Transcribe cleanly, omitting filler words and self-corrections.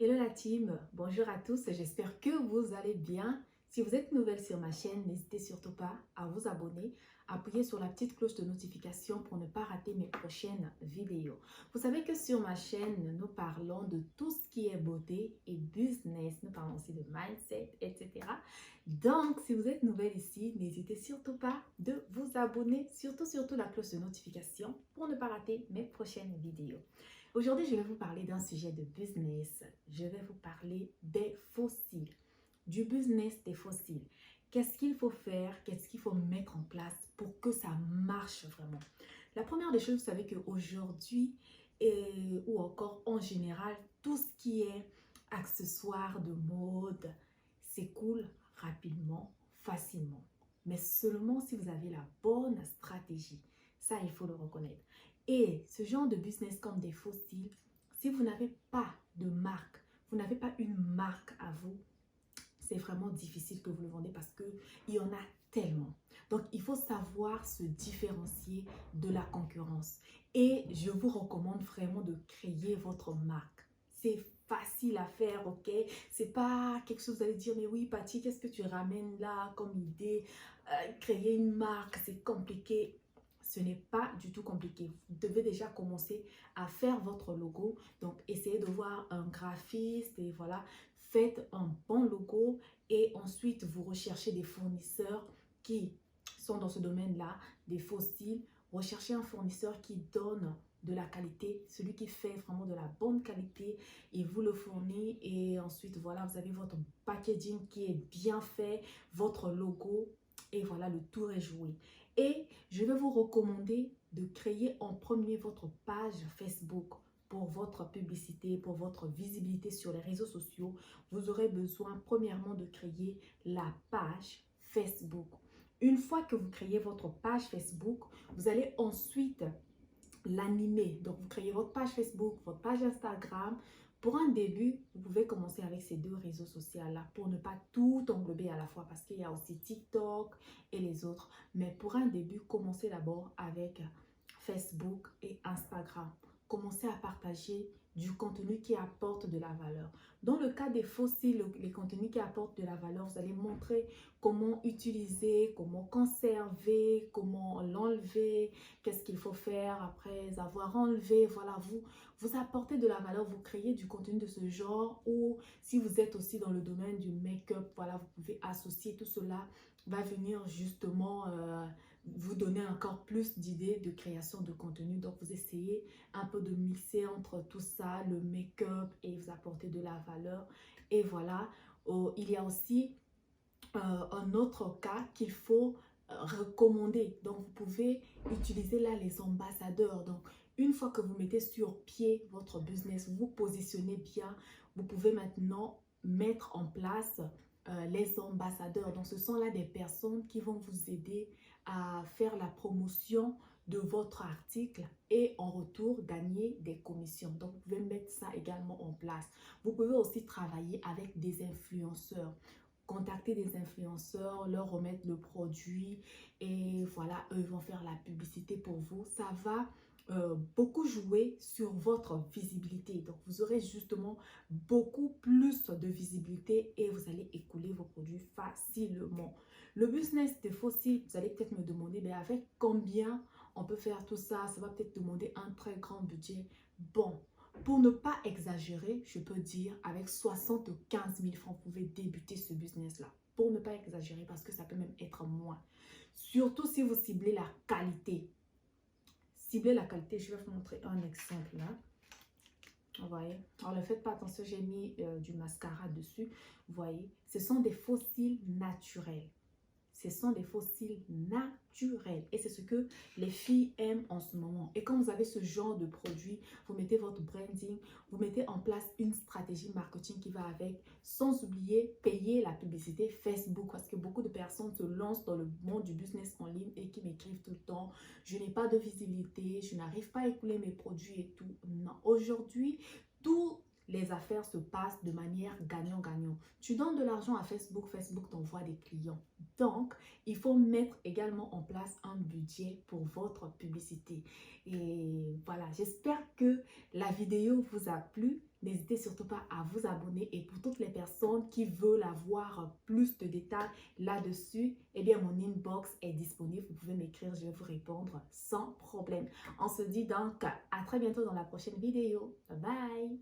Hello la team, bonjour à tous, j'espère que vous allez bien. Si vous êtes nouvelle sur ma chaîne, n'hésitez surtout pas à vous abonner, appuyer sur la petite cloche de notification pour ne pas rater mes prochaines vidéos. Vous savez que sur ma chaîne, nous parlons de tout ce qui est beauté et business, nous parlons aussi de mindset, etc. Donc, si vous êtes nouvelle ici, n'hésitez surtout pas de vous abonner, surtout la cloche de notification pour ne pas rater mes prochaines vidéos. Aujourd'hui, je vais vous parler d'un sujet de business. Je vais vous parler des fossiles, du business des fossiles. Qu'est-ce qu'il faut faire? Qu'est-ce qu'il faut mettre en place pour que ça marche vraiment? La première des choses, vous savez qu'aujourd'hui, ou encore en général, tout ce qui est accessoires de mode s'écoule rapidement, facilement. Mais seulement si vous avez la bonne stratégie. Ça, il faut le reconnaître. Et ce genre de business comme des fossiles, si vous n'avez pas de marque, vous n'avez pas une marque à vous, c'est vraiment difficile que vous le vendez parce qu'il y en a tellement. Donc, il faut savoir se différencier de la concurrence. Et je vous recommande vraiment de créer votre marque. C'est facile à faire, ok? C'est pas quelque chose, vous allez dire, mais oui, Patty, qu'est-ce que tu ramènes là comme idée? Créer une marque, c'est compliqué. Ce n'est pas du tout compliqué. Vous devez déjà commencer à faire votre logo. Donc, essayez de voir un graphiste et voilà, faites un bon logo et ensuite vous recherchez des fournisseurs qui sont dans ce domaine-là, des fossiles. Recherchez un fournisseur qui donne de la qualité, celui qui fait vraiment de la bonne qualité, il vous le fournit et ensuite voilà, vous avez votre packaging qui est bien fait, votre logo et voilà, le tour est joué. Et je vais vous recommander de créer en premier votre page Facebook pour votre publicité, pour votre visibilité sur les réseaux sociaux. Vous aurez besoin premièrement de créer la page Facebook. Une fois que vous créez votre page Facebook, vous allez ensuite l'animer. Donc, vous créez votre page Facebook, votre page Instagram. Pour un début, vous pouvez commencer avec ces deux réseaux sociaux-là pour ne pas tout englober à la fois parce qu'il y a aussi TikTok et les autres. Mais pour un début, commencez d'abord avec Facebook et Instagram. Commencez à partager du contenu qui apporte de la valeur. Dans le cas des fossiles, les contenus qui apportent de la valeur, vous allez montrer comment utiliser, comment conserver, comment l'enlever, qu'est-ce qu'il faut faire après avoir enlevé. Voilà, vous apportez de la valeur, vous créez du contenu de ce genre ou si vous êtes aussi dans le domaine du make-up, voilà, vous pouvez associer tout cela, va venir justement vous donner encore plus d'idées de création de contenu. Donc, vous essayez un peu de mixer entre tout ça, le make-up et vous apportez de la valeur. Et voilà, il y a aussi un autre cas qu'il faut recommander. Donc, vous pouvez utiliser là les ambassadeurs. Donc, une fois que vous mettez sur pied votre business, vous vous positionnez bien, vous pouvez maintenant mettre en place les ambassadeurs. Donc, ce sont là des personnes qui vont vous aider à faire la promotion de votre article et en retour gagner des commissions. Donc, vous pouvez mettre ça également en place. Vous pouvez aussi travailler avec des influenceurs. Contacter des influenceurs, leur remettre le produit et voilà, eux vont faire la publicité pour vous. Ça va beaucoup jouer sur votre visibilité. Donc, vous aurez justement beaucoup plus de visibilité et vous allez écouler vos produits facilement. Le business des fossiles, vous allez peut-être me demander, mais avec combien on peut faire tout ça? Ça va peut-être demander un très grand budget. Bon, pour ne pas exagérer, je peux dire avec 75 000 francs, vous pouvez débuter ce business-là. Pour ne pas exagérer, parce que ça peut même être moins. Surtout si vous ciblez la qualité. Ciblez la qualité, je vais vous montrer un exemple là. Vous voyez, alors ne faites pas attention, j'ai mis du mascara dessus. Vous voyez, ce sont des fossiles naturels. Ce sont des fossiles naturels et c'est ce que les filles aiment en ce moment. Et quand vous avez ce genre de produit, vous mettez votre branding, vous mettez en place une stratégie marketing qui va avec, sans oublier payer la publicité Facebook parce que beaucoup de personnes se lancent dans le monde du business en ligne et qui m'écrivent tout le temps, je n'ai pas de visibilité, je n'arrive pas à écouler mes produits et tout. Non, aujourd'hui, tout les affaires se passent de manière gagnant-gagnant. Tu donnes de l'argent à Facebook, Facebook t'envoie des clients. Donc, il faut mettre également en place un budget pour votre publicité. Et voilà, j'espère que la vidéo vous a plu. n'hésitez surtout pas à vous abonner. Et pour toutes les personnes qui veulent avoir plus de détails là-dessus, eh bien, mon inbox est disponible. Vous pouvez m'écrire, je vais vous répondre sans problème. On se dit donc à très bientôt dans la prochaine vidéo. Bye bye!